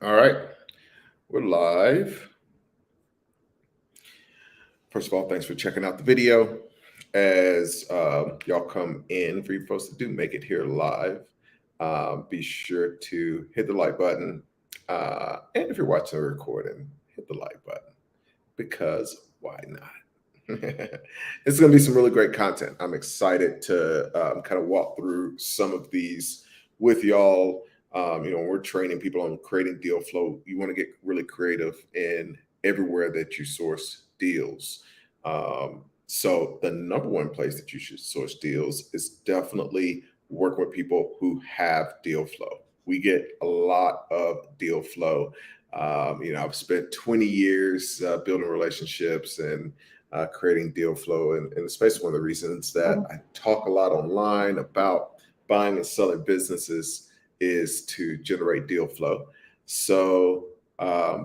All right, we're live. First of all, thanks for checking out the video. As y'all come in, for you folks that do make it here live, be sure to hit the like button. And if you're watching the recording, hit the like button because why not? It's going to be some really great content. I'm excited to kind of walk through some of these with y'all. When we're training people on creating deal flow, you want to get really creative in everywhere that you source deals. So the number one place that you should source deals is definitely working with people who have deal flow. We get a lot of deal flow. I've spent 20 years building relationships and creating deal flow. And it's basically one of the reasons that I talk a lot online about buying and selling businesses is to generate deal flow. So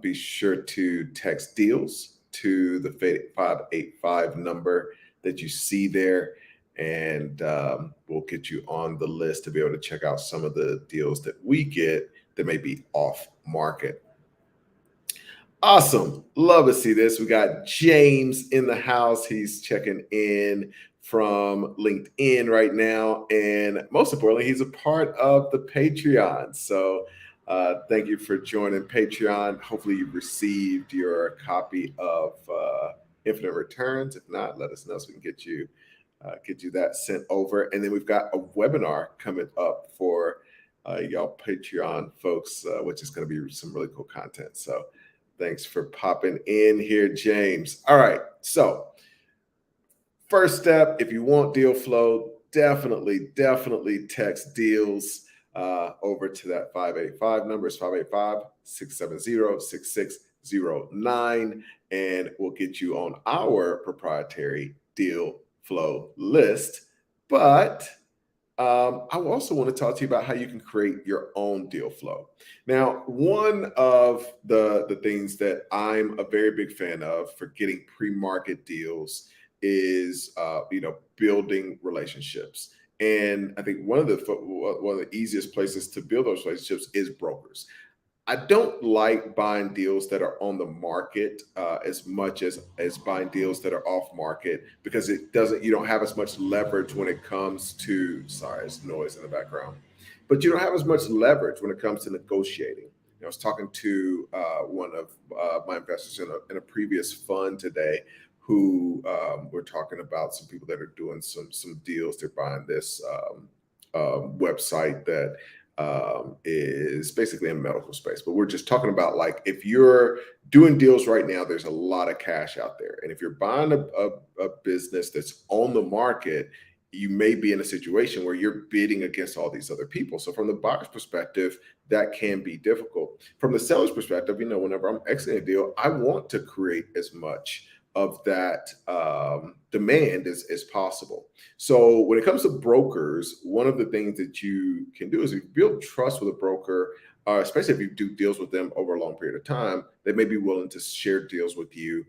be sure to text deals to the 585 number that you see there. And we'll get you on the list to be able to check out some of the deals that we get that may be off market. Awesome. Love to see this. We got James in the house. He's checking in from LinkedIn right now. And most importantly, he's a part of the Patreon. So thank you for joining Patreon. Hopefully you've received your copy of Infinite Returns. If not, let us know so we can get you that sent over. And then we've got a webinar coming up for y'all Patreon folks, which is going to be some really cool content. So thanks for popping in here, James. All right. So first step, if you want deal flow, definitely text deals over to that 585 number. It's 585-670-6609. And we'll get you on our proprietary deal flow list. But I also want to talk to you about how you can create your own deal flow. Now, one of the things that I'm a very big fan of for getting pre-market deals is building relationships. And I think one of the easiest places to build those relationships is brokers. I don't like buying deals that are on the market as much as buying deals that are off market, because you don't have as much leverage when it comes to, sorry, it's noise in the background, but you don't have as much leverage when it comes to negotiating. I was talking to one of my investors in a previous fund today, who we're talking about some people that are doing some deals. They're buying this website that is basically in medical space. But we're just talking about, like, if you're doing deals right now, there's a lot of cash out there. And if you're buying a business that's on the market, you may be in a situation where you're bidding against all these other people. So from the buyer's perspective, that can be difficult. From the seller's perspective, whenever I'm exiting a deal, I want to create as much of that demand as possible. So when it comes to brokers, one of the things that you can do is, if you build trust with a broker, especially if you do deals with them over a long period of time, they may be willing to share deals with you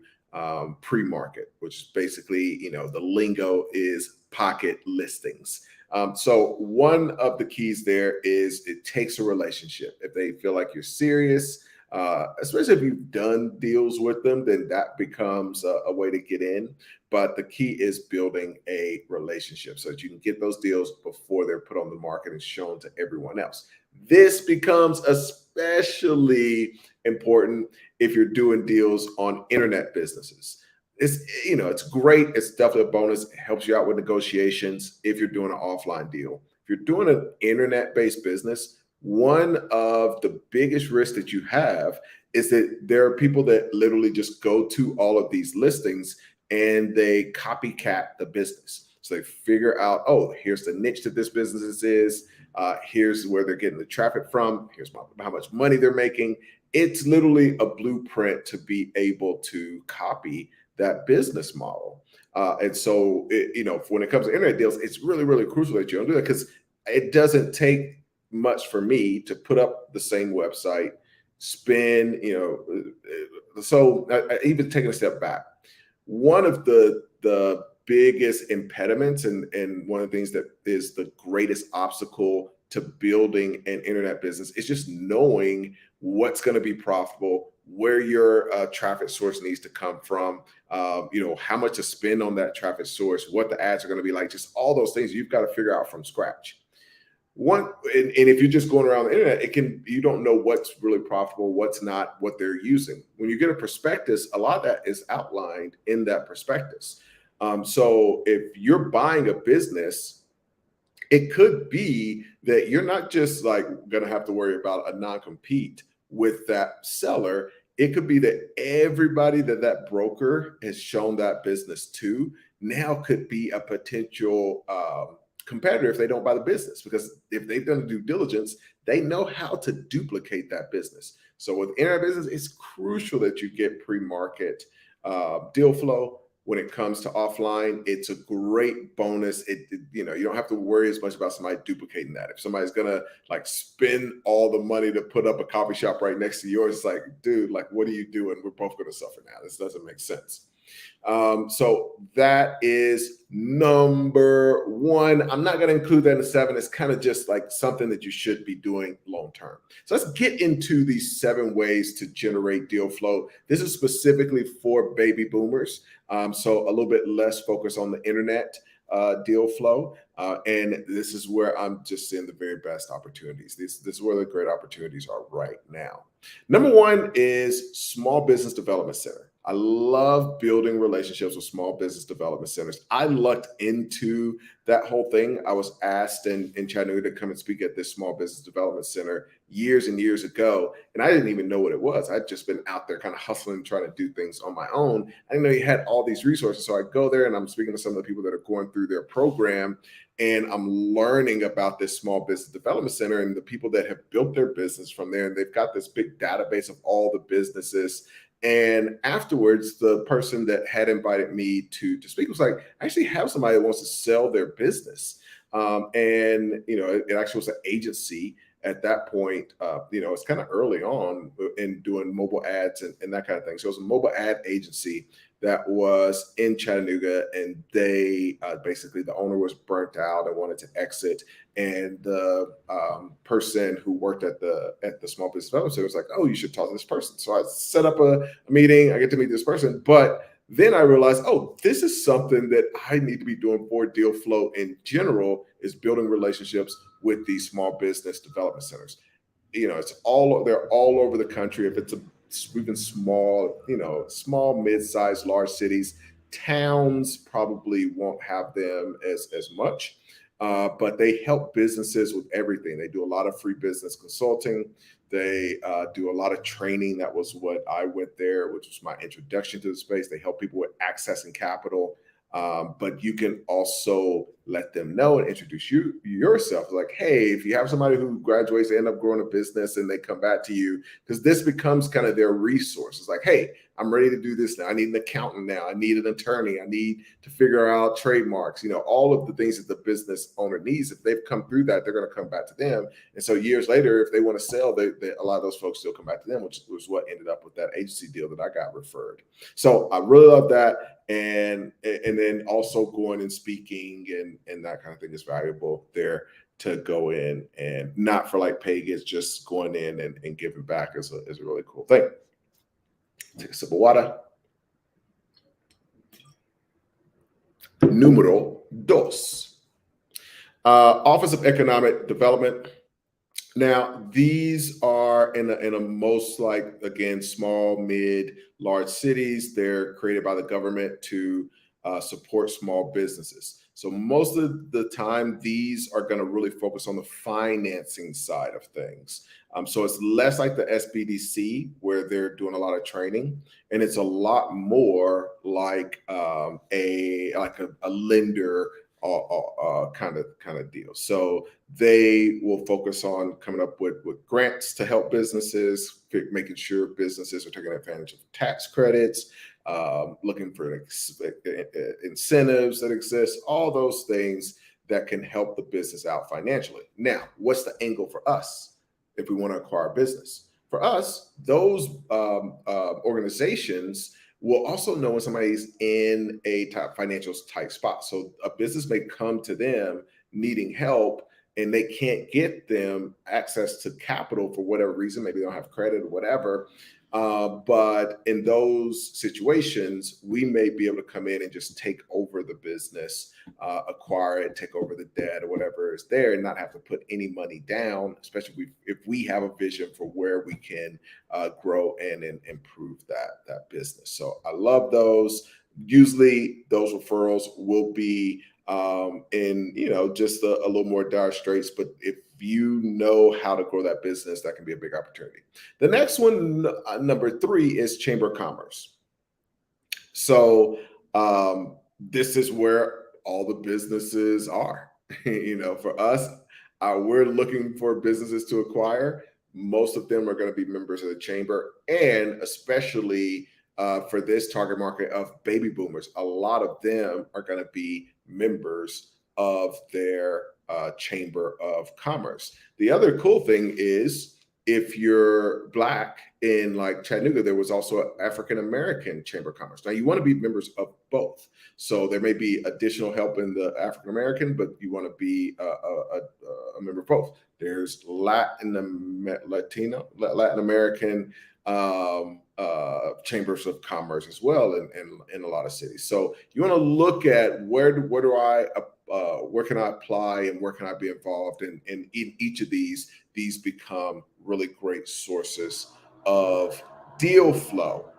pre-market, which is basically, the lingo is pocket listings. So one of the keys there is it takes a relationship. If they feel like you're serious, especially if you've done deals with them, then that becomes a way to get in. But the key is building a relationship so that you can get those deals before they're put on the market and shown to everyone else. This becomes especially important if you're doing deals on internet businesses. It's great. It's definitely a bonus. It helps you out with negotiations if you're doing an offline deal. If you're doing an internet-based business, one of the biggest risks that you have is that there are people that literally just go to all of these listings and they copycat the business. So they figure out, oh, here's the niche that this business is. Here's where they're getting the traffic from. Here's how much money they're making. It's literally a blueprint to be able to copy that business model. And so, when it comes to internet deals, it's really crucial that you don't do that, because it doesn't take much for me to put up the same website, spend, so even taking a step back, one of the biggest impediments and one of the things that is the greatest obstacle to building an internet business is just knowing what's going to be profitable, where your traffic source needs to come from, how much to spend on that traffic source, what the ads are going to be like, just all those things you've got to figure out from scratch. And if you're just going around the internet, you don't know what's really profitable, what's not, what they're using. When you get a prospectus, a lot of that is outlined in that prospectus. So if you're buying a business, it could be that you're not just like going to have to worry about a non-compete with that seller. It could be that everybody that broker has shown that business to now could be a potential competitor if they don't buy the business, because if they've done the due diligence, they know how to duplicate that business. So with internet business, it's crucial that you get pre-market deal flow. When it comes to offline, it's a great bonus. You don't have to worry as much about somebody duplicating that. If somebody's gonna like spend all the money to put up a coffee shop right next to yours, it's like, dude, like, what are you doing? We're both gonna suffer now. This doesn't make sense. So that is number one. I'm not going to include that in the 7. It's kind of just like something that you should be doing long term. So let's get into these 7 ways to generate deal flow. This is specifically for baby boomers. So a little bit less focus on the internet deal flow. And this is where I'm just seeing the very best opportunities. This is where the great opportunities are right now. Number 1 is Small Business Development Center. I love building relationships with small business development centers. I lucked into that whole thing. I was asked in Chattanooga to come and speak at this small business development center years and years ago. And I didn't even know what it was. I'd just been out there kind of hustling, trying to do things on my own. I didn't know he had all these resources. So I go there and I'm speaking to some of the people that are going through their program. And I'm learning about this small business development center and the people that have built their business from there. And they've got this big database of all the businesses. And afterwards, the person that had invited me to speak was like, I actually have somebody that wants to sell their business. It actually was an agency at that point. It's kind of early on in doing mobile ads and that kind of thing. So it was a mobile ad agency that was in Chattanooga, and they basically, the owner was burnt out and wanted to exit. And the person who worked at the small business development center was like, oh, you should talk to this person. So I set up a meeting. I get to meet this person. But then I realized, oh, this is something that I need to be doing for deal flow in general, is building relationships with these small business development centers. They're all over the country. If it's even small, small, mid-sized, large cities, towns probably won't have them as much. But they help businesses with everything. They do a lot of free business consulting. They do a lot of training. That was what I went there, which was my introduction to the space. They help people with accessing capital. But you can also let them know and introduce yourself. Like, hey, if you have somebody who graduates, they end up growing a business and they come back to you, because this becomes kind of their resource. It's like, hey, I'm ready to do this now. I need an accountant now. I need an attorney. I need to figure out trademarks, all of the things that the business owner needs. If they've come through that, they're going to come back to them. And so years later, if they want to sell, a lot of those folks still come back to them, which was what ended up with that agency deal that I got referred. So I really love that. And then also going and speaking and that kind of thing is valuable there, to go in and not for like pay gigs, just going in and giving back is a really cool thing. Take a sip of water. Número 2. Office of Economic Development. Now, these are in a most, like, again, small, mid, large cities. They're created by the government to support small businesses. So most of the time, these are going to really focus on the financing side of things. So it's less like the SBDC, where they're doing a lot of training, and it's a lot more like a lender kind of deal. So they will focus on coming up with grants to help businesses, making sure businesses are taking advantage of tax credits, looking for incentives that exist, all those things that can help the business out financially. Now, what's the angle for us if we want to acquire a business? For us, those organizations will also know when somebody's in a financial tight spot. So a business may come to them needing help. and they can't get them access to capital for whatever reason. Maybe they don't have credit or whatever. But in those situations, we may be able to come in and just take over the business, acquire it, take over the debt or whatever is there, and not have to put any money down, especially if we have a vision for where we can grow and improve that business. So I love those. Usually those referrals will be in, just a little more dire straits, but if you know how to grow that business, that can be a big opportunity. The next one, number three, is chamber of commerce. So this is where all the businesses are. For us, we're looking for businesses to acquire. Most of them are going to be members of the chamber, and especially for this target market of baby boomers, a lot of them are going to be members of their chamber of commerce. The other cool thing is, if you're Black, in like Chattanooga, there was also an African American Chamber of Commerce. Now, you want to be members of both. So there may be additional help in the African American, but you want to be a member of both. There's Latin American chambers of commerce as well in a lot of cities. So you want to look at where can I apply and where can I be involved in each of these. These become really great sources of deal flow.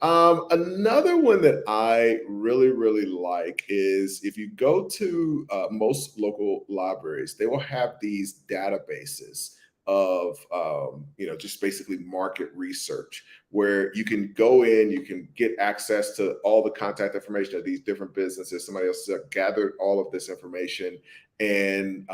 Another one that I really, really like is, if you go to most local libraries, they will have these databases of, just basically market research, where you can go in, you can get access to all the contact information of these different businesses. Somebody else has gathered all of this information and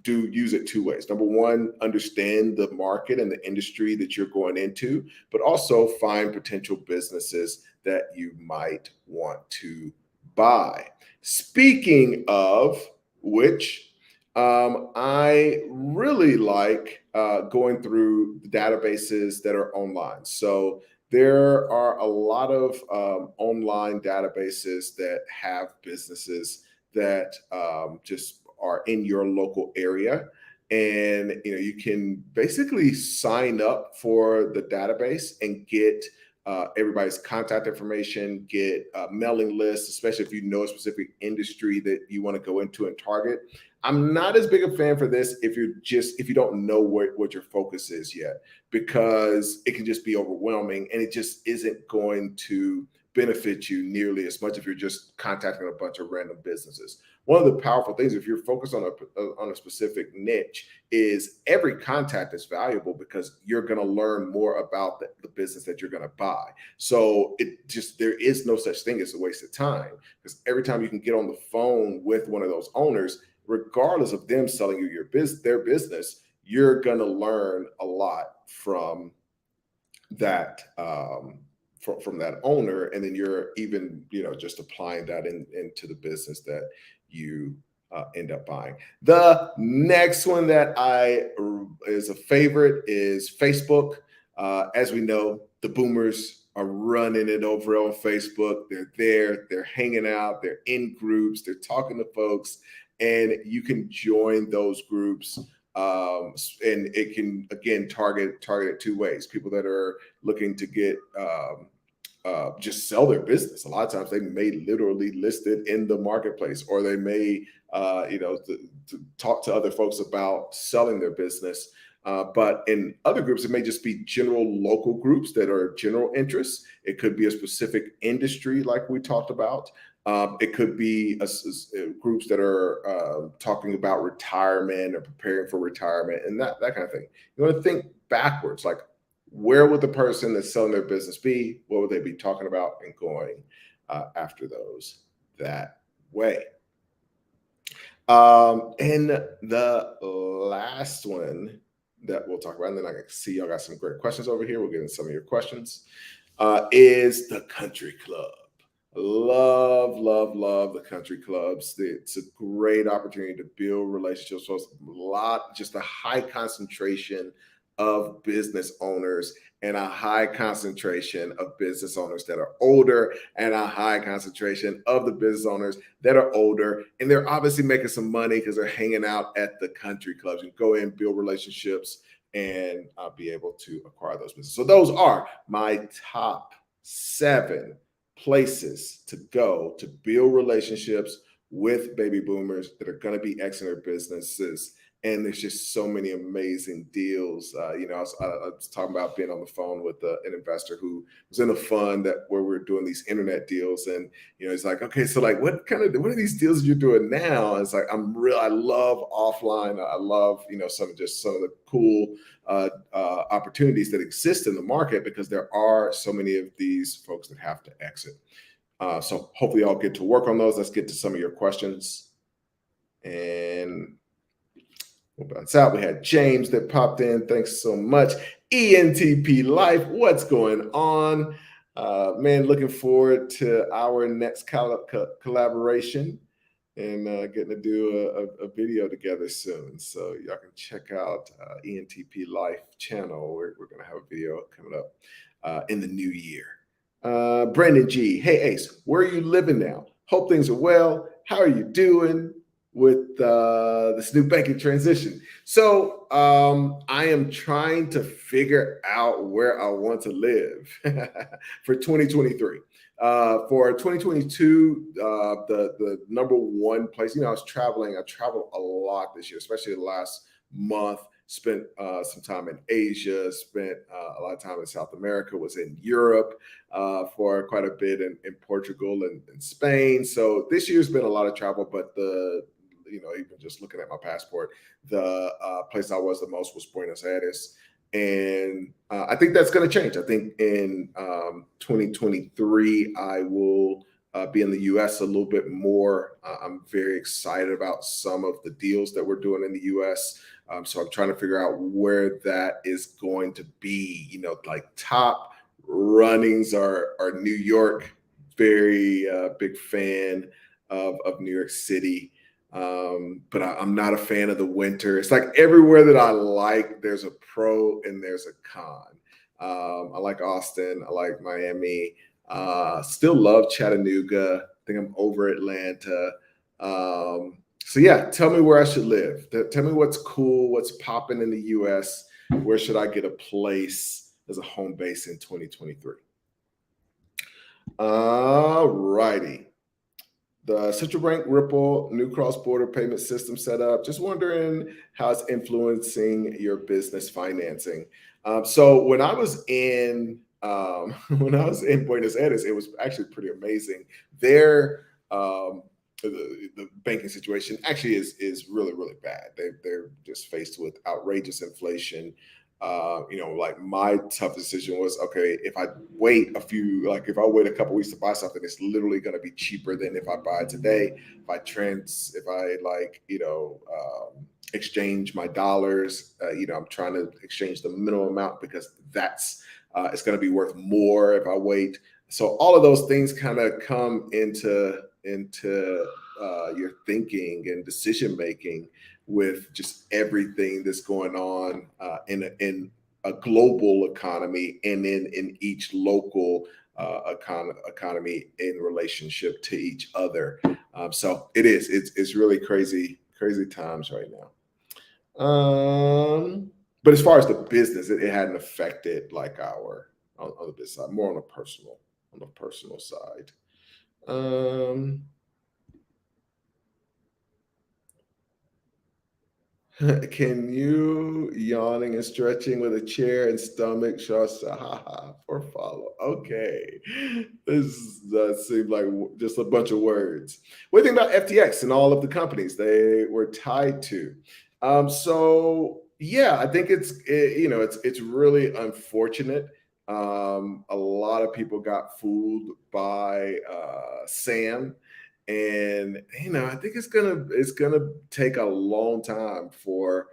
use it two ways. Number one, understand the market and the industry that you're going into, but also find potential businesses that you might want to buy. Speaking of which, I really like going through the databases that are online. So there are a lot of online databases that have businesses that just are in your local area, and you can basically sign up for the database and get everybody's contact information, get mailing lists, especially if you know a specific industry that you want to go into and target. I'm not as big a fan for this if you don't know what your focus is yet, because it can just be overwhelming and it just isn't going to benefit you nearly as much if you're just contacting a bunch of random businesses. One of the powerful things, if you're focused on a specific niche, is every contact is valuable, because you're going to learn more about the business that you're going to buy. So there is no such thing as a waste of time, because every time you can get on the phone with one of those owners, regardless of them selling you their business, you're going to learn a lot from that. From that owner, and then you're even just applying that into the business that you end up buying. The next one that is a favorite is Facebook. As we know, the boomers are running it over on Facebook. They're there, they're hanging out, they're in groups, they're talking to folks, and you can join those groups. And it can, again, target it two ways. People that are looking to get just sell their business. A lot of times they may literally list it in the marketplace, or they may to talk to other folks about selling their business. But in other groups, it may just be general local groups that are general interests. It could be a specific industry, like we talked about. It could be groups that are talking about retirement or preparing for retirement and that kind of thing. You want to think backwards, like, where would the person that's selling their business be? What would they be talking about, and going after those that way? And the last one that we'll talk about, and then I can see y'all got some great questions over here. We'll get into some of your questions, is the country club. Love the country clubs. It's a great opportunity to build relationships. So it's just a high concentration of business owners and a high concentration of business owners that are older and a high concentration of the business owners that are older. And they're obviously making some money because they're hanging out at the country clubs and go in, build relationships, and be able to acquire those businesses. So those are my top 7 places to go to build relationships with baby boomers that are going to be exiting their businesses. And there's just so many amazing deals. I was talking about being on the phone with an investor who was in a fund where we are doing these internet deals, and he's like, okay, so like, what are these deals you're doing now? And it's like, I love offline. I love some of the cool opportunities that exist in the market because there are so many of these folks that have to exit. So hopefully I'll get to work on those. Let's get to some of your questions. And we'll bounce out. We had James that popped in. Thanks so much. ENTP Life, what's going on? Man, looking forward to our next collaboration and getting to do a video together soon. So y'all can check out ENTP Life channel. We're going to have a video coming up in the new year. Brandon G, hey Ace, where are you living now? Hope things are well. How are you doing with this new banking transition? So I am trying to figure out where I want to live for 2023. For 2022, the number one place, I was traveling. I traveled a lot this year, especially the last month. Spent some time in Asia, spent a lot of time in South America, was in Europe for quite a bit in Portugal and Spain. So this year's been a lot of travel, but even just looking at my passport, the place I was the most was Buenos Aires. And I think that's going to change. I think in 2023, I will be in the US a little bit more. I'm very excited about some of the deals that we're doing in the US. So I'm trying to figure out where that is going to be. Like top runnings are New York. Very big fan of New York City. But I'm not a fan of the winter. It's like everywhere that I like, there's a pro and there's a con. I like Austin. I like Miami. Still love Chattanooga. I think I'm over Atlanta. So yeah, tell me where I should live. Tell me what's cool, what's popping in the US. Where should I get a place as a home base in 2023? All righty. The central bank Ripple new cross-border payment system set up. Just wondering how it's influencing your business financing. So when I was in Buenos Aires, it was actually pretty amazing. There, the banking situation actually is really, really bad. They're just faced with outrageous inflation. Like my tough decision was, okay, if I wait a couple weeks to buy something, it's literally going to be cheaper than if I buy it today. If I exchange my dollars, I'm trying to exchange the minimum amount because that's it's going to be worth more if I wait. So all of those things kind of come into your thinking and decision making with just everything that's going on in a global economy and in each local economy in relationship to each other. So it's really crazy times right now. But as far as the business, it hadn't affected like on the business side, more on the personal side. Can you yawning and stretching with a chair and stomach just for follow? Okay, this seems like just a bunch of words. What do you think about FTX and all of the companies they were tied to? So yeah, I think it's really unfortunate. A lot of people got fooled by Sam. And I think it's gonna take a long time for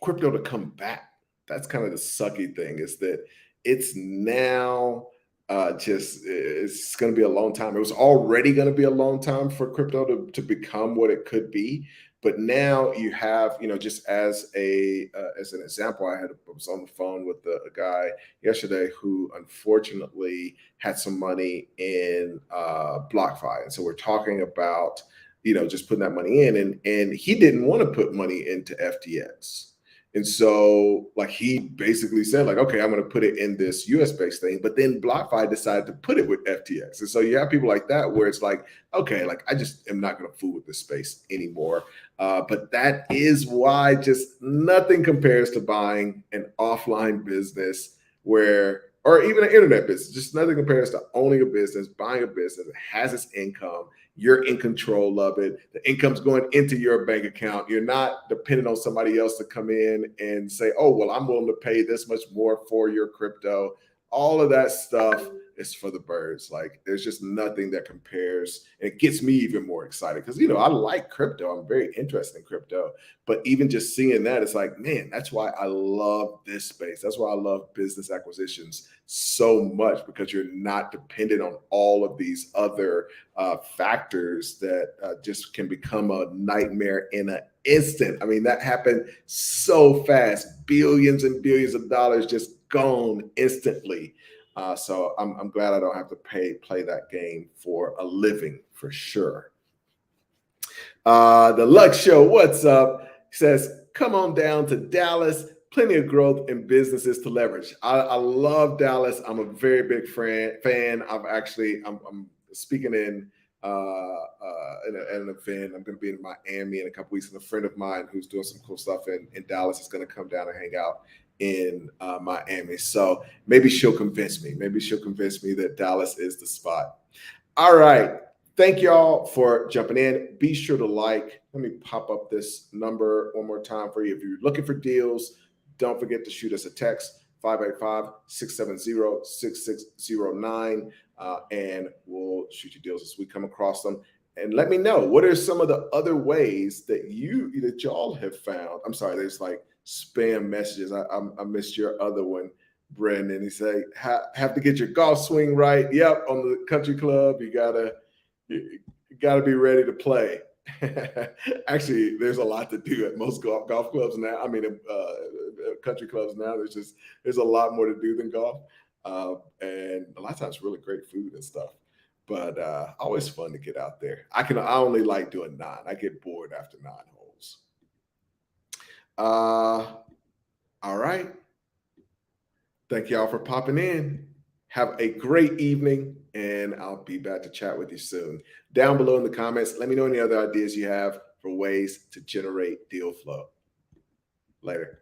crypto to come back. That's kind of the sucky thing, is that it's now it's gonna be a long time. It was already gonna be a long time for crypto to become what it could be. But now you have, just as as an example, I was on the phone with a guy yesterday who unfortunately had some money in BlockFi, and so we're talking about just putting that money in, and he didn't want to put money into FTX. And so, like, he basically said, like, okay, I'm going to put it in this US based thing. But then BlockFi decided to put it with FTX. And so you have people like that where it's like, okay, like, I just am not going to fool with this space anymore. But that is why just nothing compares to buying an offline business or even an internet business. Just nothing compares to owning a business, buying a business that has its income. You're in control of it. The income's going into your bank account. You're not dependent on somebody else to come in and say, oh, well, I'm willing to pay this much more for your crypto. All of that stuff is for the birds. Like, there's just nothing that compares. And it gets me even more excited because, I like crypto. I'm very interested in crypto. But even just seeing that, it's like, man, that's why I love this space. That's why I love business acquisitions so much, because you're not dependent on all of these other factors that just can become a nightmare in an instant. I mean, that happened so fast. Billions and billions of dollars just gone instantly. So I'm glad I don't have to play that game for a living, for sure. The Lux Show, what's up? He says, come on down to Dallas. Plenty of growth and businesses to leverage. I love Dallas. I'm a very big fan. I'm speaking in an event. I'm going to be in Miami in a couple weeks, and a friend of mine who's doing some cool stuff in Dallas is going to come down and hang out in Miami. So maybe she'll convince me. Maybe she'll convince me that Dallas is the spot. All right. Thank y'all for jumping in. Be sure to like. Let me pop up this number one more time for you. If you're looking for deals, don't forget to shoot us a text, 585-670-6609, and we'll shoot you deals as we come across them. And let me know, what are some of the other ways that y'all have found? I'm sorry, there's like spam messages. I missed your other one, Brendan. He said, have to get your golf swing right. Yep, on the country club, you gotta be ready to play. Actually, there's a lot to do at most golf clubs now. I mean, country clubs now. There's a lot more to do than golf, and a lot of times really great food and stuff. But always fun to get out there. I only like doing 9. I get bored after 9 holes. All right. Thank y'all for popping in. Have a great evening, and I'll be back to chat with you soon. Down below in the comments, let me know any other ideas you have for ways to generate deal flow. Later.